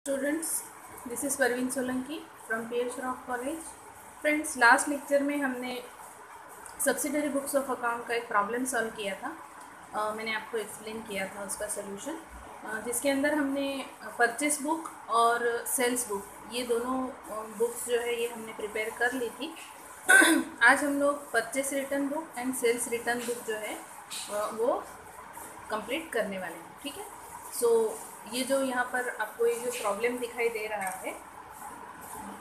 Students, this is Parveen Solanki from P H rock college. Friends, last lecture में हमने subsidiary books of account का एक problem solve किया था। मैंने आपको एक्सप्लेन किया था उसका सोल्यूशन, जिसके अंदर हमने परचेस बुक और सेल्स बुक ये दोनों बुक्स जो है ये हमने प्रिपेयर कर ली थी। आज हम लोग purchase return book and sales return book जो है वो कंप्लीट करने वाले हैं। ठीक है, सो ये जो यहाँ पर आपको ये जो प्रॉब्लम दिखाई दे रहा है,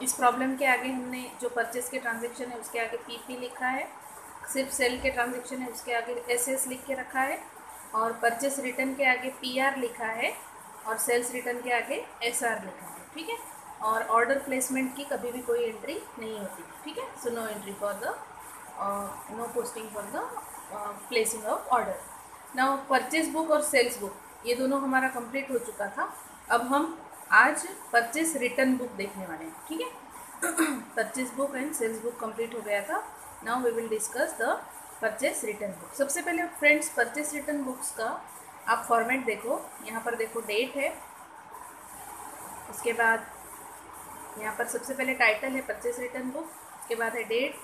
इस प्रॉब्लम के आगे हमने जो परचेस के ट्रांजैक्शन है उसके आगे पीपी लिखा है, सिर्फ सेल के ट्रांजैक्शन है उसके आगे एसएस लिख के रखा है, और परचेस रिटर्न के आगे पीआर लिखा है, और सेल्स रिटर्न के आगे एसआर लिखा है। ठीक है, और ऑर्डर प्लेसमेंट की कभी भी कोई एंट्री नहीं होती। ठीक है, so no entry for the no posting for the placing of order. Now purchase book और सेल्स बुक ये दोनों हमारा कंप्लीट हो चुका था। अब हम आज परचेस रिटर्न बुक देखने वाले हैं। ठीक है, purchase book and sales book complete हो गया था। Now we will discuss the purchase return book. सबसे पहले फ्रेंड्स, परचेस रिटर्न बुक्स का आप फॉर्मेट देखो। यहाँ पर देखो डेट है, उसके बाद यहाँ पर सबसे पहले टाइटल है परचेस रिटर्न बुक, उसके बाद है डेट,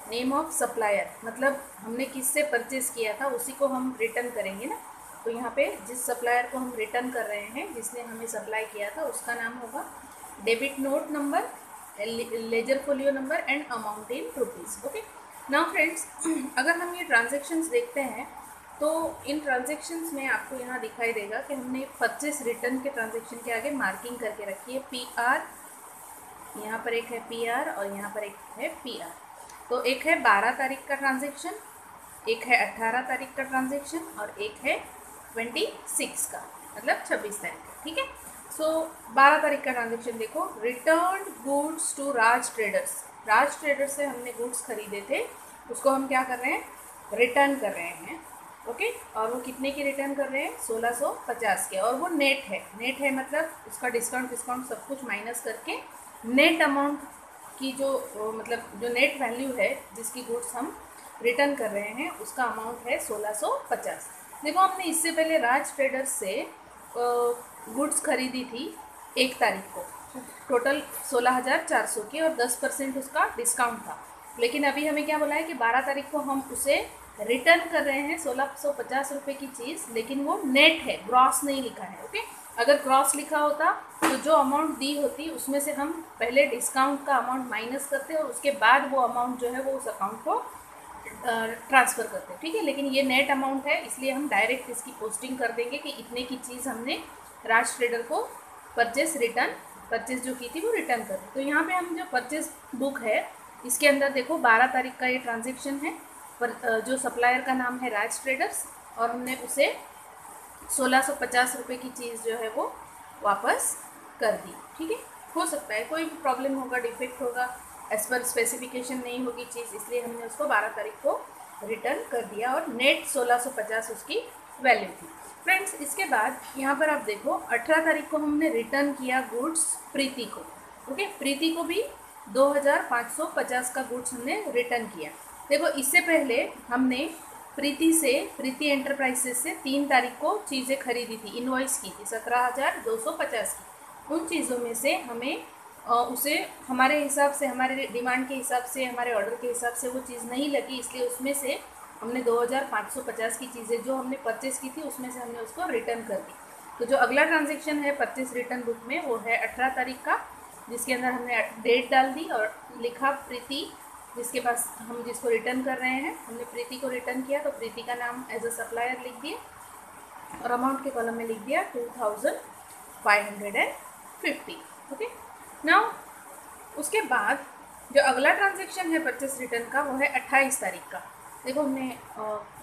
नेम ऑफ सप्लायर, मतलब हमने किससे परचेस किया था उसी को हम रिटर्न करेंगे ना। तो यहाँ पे जिस सप्लायर को हम रिटर्न कर रहे हैं, जिसने हमें सप्लाई किया था, उसका नाम होगा, debit note number, ledger folio number and amount in rupees. Okay, now friends, अगर हम ये ट्रांजेक्शन्स देखते हैं तो इन ट्रांजेक्शन्स में आपको यहाँ दिखाई देगा कि हमने परचेस रिटर्न के ट्रांजेक्शन के आगे मार्किंग करके रखी है पी आर। यहाँ पर एक है पी आर और यहाँ पर एक है पी आर। तो एक है 12 तारीख का ट्रांजेक्शन, एक है 18 तारीख का ट्रांजेक्शन और एक है 26 का, मतलब 26 तारीख का। ठीक है, सो 12 तारीख का ट्रांजेक्शन देखो, return goods to Raj traders. Raj traders से हमने गुड्स खरीदे थे, उसको हम क्या कर रहे हैं, रिटर्न कर रहे हैं। ओके, और वो कितने की रिटर्न कर रहे हैं, 1650 के, और वो नेट है। नेट है मतलब उसका डिस्काउंट सब कुछ माइनस करके नेट अमाउंट की जो मतलब जो नेट वैल्यू है जिसकी गुड्स हम रिटर्न कर रहे हैं उसका अमाउंट है 1650। देखो, हमने इससे पहले राज ट्रेडर्स से गुड्स खरीदी थी 1 तारीख को, टोटल 16,400 की, और 10% उसका डिस्काउंट था। लेकिन अभी हमें क्या बोला है कि 12 तारीख को हम उसे रिटर्न कर रहे हैं 1650 रुपये की चीज़, लेकिन वो नेट है, ग्रॉस नहीं लिखा है। ओके, अगर ग्रॉस लिखा होता तो जो अमाउंट दी होती उसमें से हम पहले डिस्काउंट का अमाउंट माइनस करते और उसके बाद वो अमाउंट जो है वो उस अकाउंट को ट्रांसफ़र करते हैं। ठीक है, लेकिन ये नेट अमाउंट है, इसलिए हम डायरेक्ट इसकी पोस्टिंग कर देंगे कि इतने की चीज़ हमने राज ट्रेडर को परचेस जो की थी वो रिटर्न कर दी। तो यहाँ पे हम जो परचेस बुक है इसके अंदर देखो 12 तारीख का ये ट्रांजेक्शन है, पर जो सप्लायर का नाम है राज ट्रेडर्स, और हमने उसे 1650 रुपये की चीज़ जो है वो वापस कर दी। ठीक है, हो सकता है कोई भी प्रॉब्लम होगा, डिफेक्ट होगा, एज पर स्पेसिफिकेशन नहीं होगी चीज़, इसलिए हमने उसको 12 तारीख को रिटर्न कर दिया और नेट 1650 उसकी वैल्यू थी। फ्रेंड्स, इसके बाद यहाँ पर आप देखो 18 तारीख को हमने रिटर्न किया गुड्स प्रीति को। ओके, प्रीति को भी 2550 का गुड्स हमने रिटर्न किया। देखो, इससे पहले हमने प्रीति एंटरप्राइजेस से 3 तारीख को चीज़ें खरीदी थी, इनवॉइस की थी 17,250 की। उन चीज़ों में से हमें उसे हमारे हिसाब से, हमारे डिमांड के हिसाब से, हमारे ऑर्डर के हिसाब से वो चीज़ नहीं लगी, इसलिए उसमें से हमने 2550 की चीज़ें जो हमने परचेस की थी उसमें से हमने उसको रिटर्न कर दी। तो जो अगला ट्रांजेक्शन है परचेस रिटर्न बुक में वो है 18 तारीख का, जिसके अंदर हमने डेट डाल दी और लिखा प्रीति, जिसके पास हम जिसको रिटर्न कर रहे हैं, हमने प्रीति को रिटर्न किया तो प्रीति का नाम एज अ सप्लायर लिख दिया और अमाउंट के कॉलम में लिख दिया 2550। ओके, नाउ उसके बाद जो अगला ट्रांजेक्शन है परचेस रिटर्न का वो है 28 तारीख का। देखो, हमने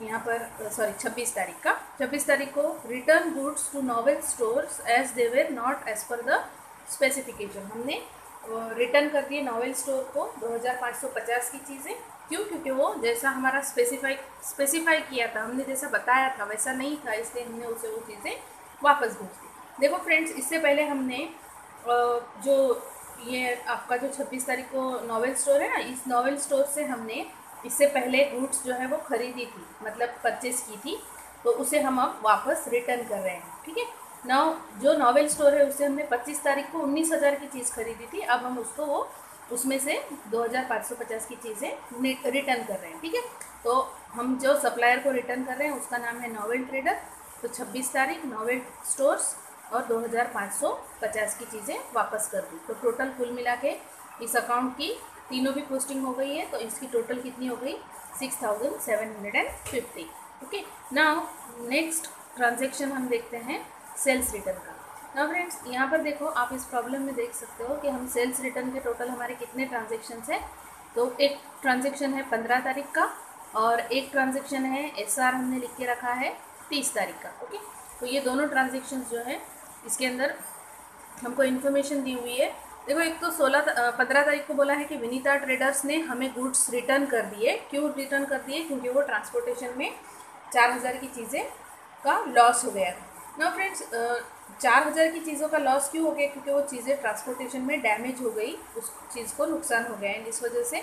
यहाँ पर 26 तारीख का, 26 तारीख को return goods to novel stores as they were not as per the specification. हमने रिटर्न कर दिए नॉवेल स्टोर को 2550 की चीज़ें। क्यों? क्योंकि वो जैसा हमारा स्पेसिफाई किया था, हमने जैसा बताया था वैसा नहीं था, इसलिए हमने उसे वो चीज़ें वापस भेज दी। देखो फ्रेंड्स, इससे पहले हमने जो ये आपका जो 26 तारीख को नॉवेल स्टोर है ना, इस नॉवेल स्टोर से हमने इससे पहले गुड्स जो है वो खरीदी थी, मतलब परचेस की थी, तो उसे हम अब वापस रिटर्न कर रहे हैं। ठीक है, नाउ जो नॉवेल स्टोर है उससे हमने 25 तारीख को 19,000 की चीज़ खरीदी थी, अब हम उसको वो उसमें से 2,550 की चीज़ें रिटर्न कर रहे हैं। ठीक है, तो हम जो सप्लायर को रिटर्न कर रहे हैं उसका नाम है नॉवेल ट्रेडर। तो 26 तारीख नॉवेल स्टोर्स और 2,550 की चीज़ें वापस कर दी। तो टोटल कुल मिला के इस अकाउंट की तीनों भी पोस्टिंग हो गई है, तो इसकी टोटल कितनी हो गई 6,750। ओके, नाउ नेक्स्ट ट्रांजेक्शन हम देखते हैं सेल्स रिटर्न का। नाउ फ्रेंड्स यहाँ पर देखो, आप इस प्रॉब्लम में देख सकते हो कि हम सेल्स रिटर्न के टोटल हमारे कितने ट्रांजेक्शन्स हैं। तो एक ट्रांजेक्शन है 15 तारीख का और एक ट्रांजेक्शन है SR हमने लिख के रखा है 30 तारीख का। ओके, तो ये दोनों ट्रांजेक्शन्स जो है इसके अंदर हमको इन्फॉर्मेशन दी हुई है। देखो, एक तो 15 तारीख को बोला है कि विनीता ट्रेडर्स ने हमें गुड्स रिटर्न कर दिए। क्यों रिटर्न कर दिए? क्योंकि वो ट्रांसपोर्टेशन में 4,000 की चीज़ें का लॉस हो गया था। ना फ्रेंड्स, 4,000 की चीज़ों का लॉस क्यों हो गया? क्योंकि वो चीज़ें ट्रांसपोर्टेशन में डैमेज हो गई, उस चीज़ को नुकसान हो गया है, इस वजह से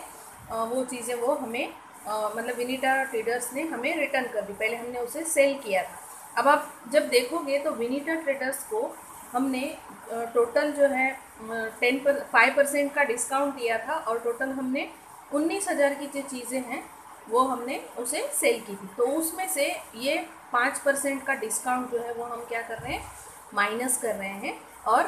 वो चीज़ें वो हमें मतलब विनीता ट्रेडर्स ने हमें रिटर्न कर दी। पहले हमने उसे सेल किया था। अब आप जब देखोगे तो विनीता ट्रेडर्स को हमने टोटल जो है 5% का डिस्काउंट दिया था और टोटल हमने 19,000 की जो चीज़ें हैं वो हमने उसे सेल की थी। तो उसमें से ये 5% का डिस्काउंट जो है वो हम क्या कर रहे हैं, माइनस कर रहे हैं। और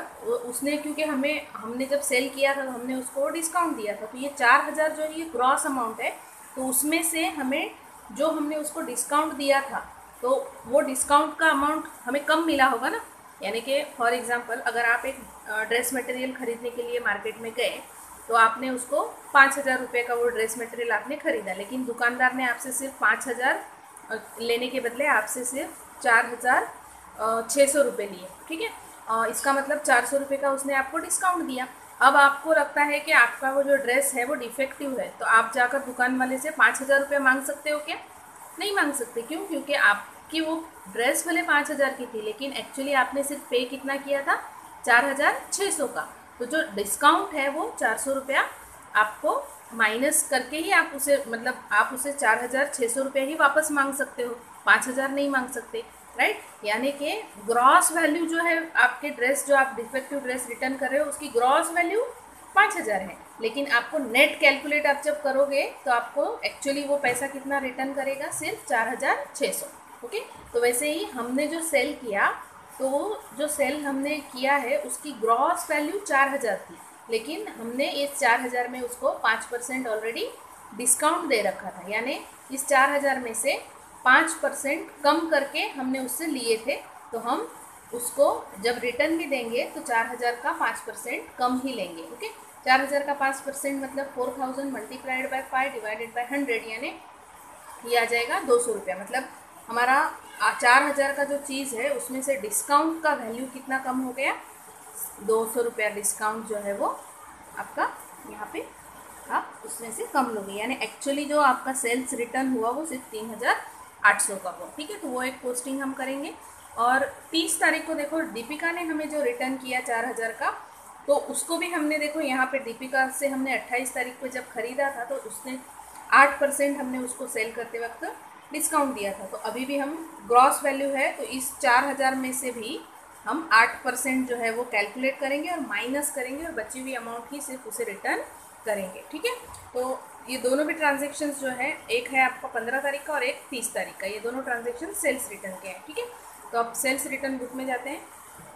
उसने क्योंकि हमने जब सेल किया था तो हमने उसको डिस्काउंट दिया था, तो ये 4,000 जो है ये ग्रॉस अमाउंट है। तो उसमें से हमें जो हमने उसको डिस्काउंट दिया था तो वो डिस्काउंट का अमाउंट हमें कम मिला होगा ना। यानी कि फॉर एग्जांपल अगर आप एक ड्रेस मटेरियल खरीदने के लिए मार्केट में गए तो आपने उसको 5,000 रुपये का वो ड्रेस मटेरियल आपने खरीदा, लेकिन दुकानदार ने आपसे सिर्फ 5,000 लेने के बदले आपसे सिर्फ 4,600 रुपये लिए। ठीक है, इसका मतलब 400 रुपये का उसने आपको डिस्काउंट दिया। अब आपको लगता है कि आपका वो जो ड्रेस है वो डिफेक्टिव है, तो आप जाकर दुकान वाले से 5,000 रुपये मांग सकते हो क्या? नहीं मांग सकते। क्यों? क्योंकि आपकी वो ड्रेस भले 5,000 की थी, लेकिन एक्चुअली आपने सिर्फ पे कितना किया था, 4,600 का। तो जो डिस्काउंट है वो 400 रुपया आपको माइनस करके ही आप उसे मतलब आप उसे 4,600 रुपये ही वापस मांग सकते हो, 5,000 नहीं मांग सकते, राइट। यानी कि ग्रॉस वैल्यू जो है आपके ड्रेस, जो आप डिफेक्टिव ड्रेस रिटर्न कर रहे हो उसकी ग्रॉस वैल्यू 5,000 है, लेकिन आपको नेट कैलकुलेट आप जब करोगे तो आपको एक्चुअली वो पैसा कितना रिटर्न करेगा, सिर्फ 4,600। ओके, तो वैसे ही हमने जो सेल किया, तो वो जो सेल हमने किया है उसकी ग्रॉस वैल्यू 4,000 थी, लेकिन हमने इस 4,000 में उसको 5% ऑलरेडी डिस्काउंट दे रखा था। यानी इस 4,000 में से 5% कम करके हमने उससे लिए थे, तो हम उसको जब रिटर्न भी देंगे तो 4,000 का 5% कम ही लेंगे। ओके, 4,000 का 5% मतलब 4,000 मल्टीप्लाइड बाय 5 डिवाइडेड बाय 100, यानी ये आ जाएगा 200 रुपया। मतलब हमारा 4,000 का जो चीज़ है उसमें से डिस्काउंट का वैल्यू कितना कम हो गया, 200 रुपया डिस्काउंट जो है वो आपका यहाँ पे आप उसमें से कम लोगे। यानी एक्चुअली जो आपका सेल्स रिटर्न हुआ वो सिर्फ 3,800 का हुआ। ठीक है, तो वो एक पोस्टिंग हम करेंगे। और 30 तारीख को देखो दीपिका ने हमें जो रिटर्न किया 4,000 का, तो उसको भी हमने देखो यहाँ पे दीपिका से हमने 28 तारीख को जब ख़रीदा था तो उसने 8% हमने उसको सेल करते वक्त डिस्काउंट दिया था। तो अभी भी हम ग्रॉस वैल्यू है तो इस 4,000 में से भी हम 8% जो है वो कैलकुलेट करेंगे और माइनस करेंगे और बची हुई अमाउंट ही सिर्फ उसे रिटर्न करेंगे। ठीक है, तो ये दोनों भी ट्रांजेक्शन्स जो है, एक है आपका 15 तारीख का और एक 30 तारीख का, ये दोनों ट्रांजेक्शन सेल्स रिटर्न के हैं। ठीक है, तो अब सेल्स रिटर्न बुक में जाते हैं।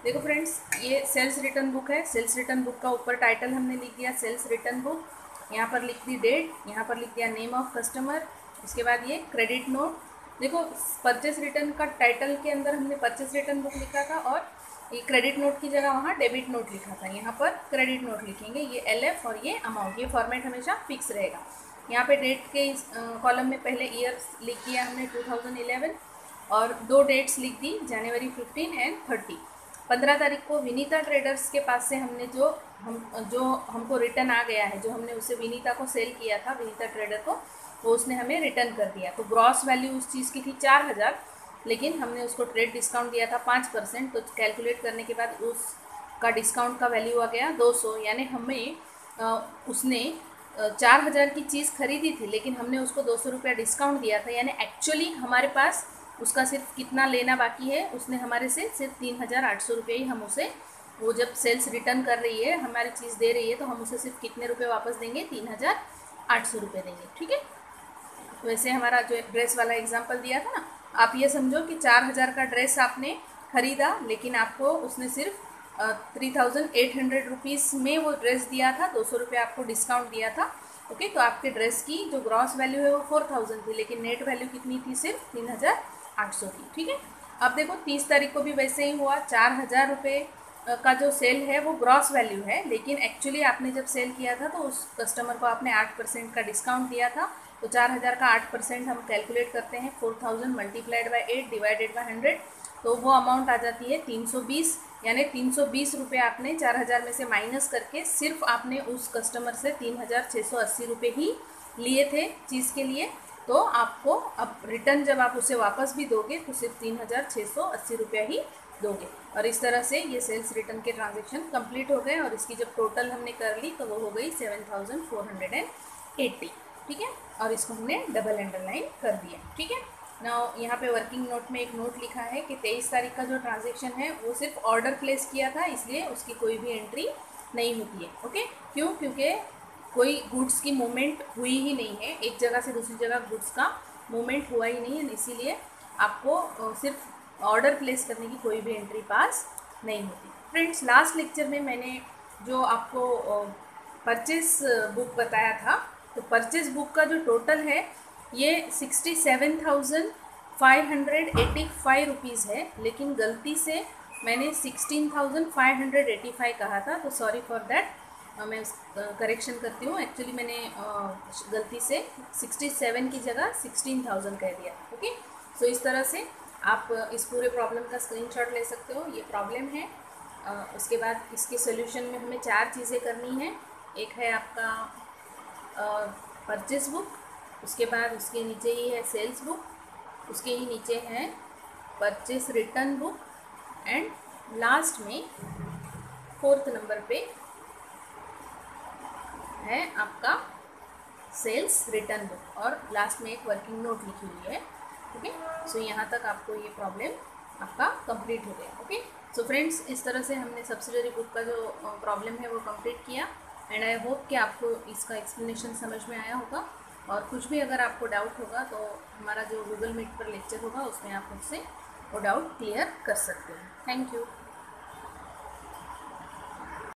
देखो फ्रेंड्स, ये सेल्स रिटर्न बुक है। सेल्स रिटर्न बुक का ऊपर टाइटल हमने लिख दिया सेल्स रिटर्न बुक, यहाँ पर लिख दी डेट, यहाँ पर लिख दिया नेम ऑफ कस्टमर, इसके बाद ये क्रेडिट नोट। देखो परचेस रिटर्न का टाइटल के अंदर हमने परचेस रिटर्न बुक लिखा था और ये क्रेडिट नोट की जगह वहाँ डेबिट नोट लिखा था, यहाँ पर क्रेडिट नोट लिखेंगे। ये LF और ये अमाउंट, ये फॉर्मेट हमेशा फिक्स रहेगा। यहाँ पे डेट के इस कॉलम में पहले ईयर लिख दिया हमने 2011 और दो डेट्स लिख दी, जनवरी 15 एंड 30। 15 तारीख को विनीता ट्रेडर्स के पास से हमने जो हमको रिटर्न आ गया है, जो हमने उसे विनीता को सेल किया था, विनीता ट्रेडर को, वो उसने हमें रिटर्न कर दिया। तो ग्रॉस वैल्यू उस चीज़ की थी 4,000, लेकिन हमने उसको ट्रेड डिस्काउंट दिया था 5%, तो कैलकुलेट करने के बाद उसका डिस्काउंट का वैल्यू आ गया 200। यानी हमें उसने 4,000 की चीज़ खरीदी थी, लेकिन हमने उसको 200 रुपया डिस्काउंट दिया था। यानी एक्चुअली हमारे पास उसका सिर्फ कितना लेना बाकी है, उसने हमारे से सिर्फ 3,800 रुपये ही हम उसे, वो जब सेल्स रिटर्न कर रही है, हमारी चीज़ दे रही है, तो हम उसे सिर्फ कितने रुपये वापस देंगे, 3,800 रुपये देंगे। ठीक है, वैसे हमारा जो ड्रेस वाला एग्जांपल दिया था ना, आप ये समझो कि 4,000 का ड्रेस आपने खरीदा, लेकिन आपको उसने सिर्फ 3,800 रुपीज़ में वो ड्रेस दिया था, 200 रुपये आपको डिस्काउंट दिया था। ओके, तो आपके ड्रेस की जो ग्रॉस वैल्यू है वो 4,000 थी, लेकिन नेट वैल्यू कितनी थी, सिर्फ 3,800 थी। ठीक है, अब देखो 30 तारीख को भी वैसे ही हुआ, 4,000 रुपये का जो सेल है वो ग्रॉस वैल्यू है, लेकिन एक्चुअली आपने जब सेल किया था तो उस कस्टमर को आपने 8% का डिस्काउंट दिया था। तो 4,000 का 8% हम कैलकुलेट करते हैं, 4,000 मल्टीप्लाइड बाई 8 डिवाइडेड बाई 100, तो वो अमाउंट आ जाती है 320। यानी 320 रुपये आपने 4,000 में से माइनस करके सिर्फ आपने उस कस्टमर से 3,680 रुपये ही लिए थे चीज़ के लिए। तो आपको अब रिटर्न जब आप उसे वापस भी दोगे तो सिर्फ 3,680 रुपया ही दोगे। और इस तरह से ये सेल्स रिटर्न के ट्रांजेक्शन कंप्लीट हो गए, और इसकी जब टोटल हमने कर ली तो वो हो गई 7,480। ठीक है, और इसको हमने डबल अंडरलाइन कर दिया। ठीक है, ना यहाँ पे वर्किंग नोट में एक नोट लिखा है कि 23 तारीख का जो ट्रांजेक्शन है वो सिर्फ ऑर्डर प्लेस किया था, इसलिए उसकी कोई भी एंट्री नहीं होती है। ओके, क्यों? क्योंकि कोई गुड्स की मूवमेंट हुई ही नहीं है, एक जगह से दूसरी जगह गुड्स का मूवमेंट हुआ ही नहीं है, इसीलिए आपको सिर्फ ऑर्डर प्लेस करने की कोई भी एंट्री पास नहीं होती। फ्रेंड्स, लास्ट लेक्चर में मैंने जो आपको परचेस बुक बताया था, तो परचेस बुक का जो टोटल है ये 67,585 रुपीज़ है, लेकिन गलती से मैंने 16,585 कहा था, तो सॉरी फॉर दैट, मैं उस करेक्शन करती हूँ। एक्चुअली मैंने गलती से 67 की जगह 16,000 कह दिया। ओके, सो इस तरह से आप इस पूरे प्रॉब्लम का स्क्रीनशॉट ले सकते हो। ये प्रॉब्लम है, उसके बाद इसके सोल्यूशन में हमें 4 चीज़ें करनी हैं। एक है आपका परचेस बुक, उसके बाद उसके नीचे ही है सेल्स बुक, उसके ही नीचे है purchase return book, and last में 4th नंबर पे है आपका सेल्स रिटर्न बुक, और लास्ट में एक वर्किंग नोट लिखी हुई है। ओके, सो यहाँ तक आपको ये प्रॉब्लम आपका कंप्लीट हो गया। ओके, सो फ्रेंड्स, इस तरह से हमने सब्सिडरी बुक का जो प्रॉब्लम है वो कंप्लीट किया, एंड आई होप कि आपको इसका एक्सप्लेनेशन समझ में आया होगा। और कुछ भी अगर आपको डाउट होगा तो हमारा जो गूगल मीट पर लेक्चर होगा उसमें आप मुझसे वो डाउट क्लियर कर सकते हैं। Thank you.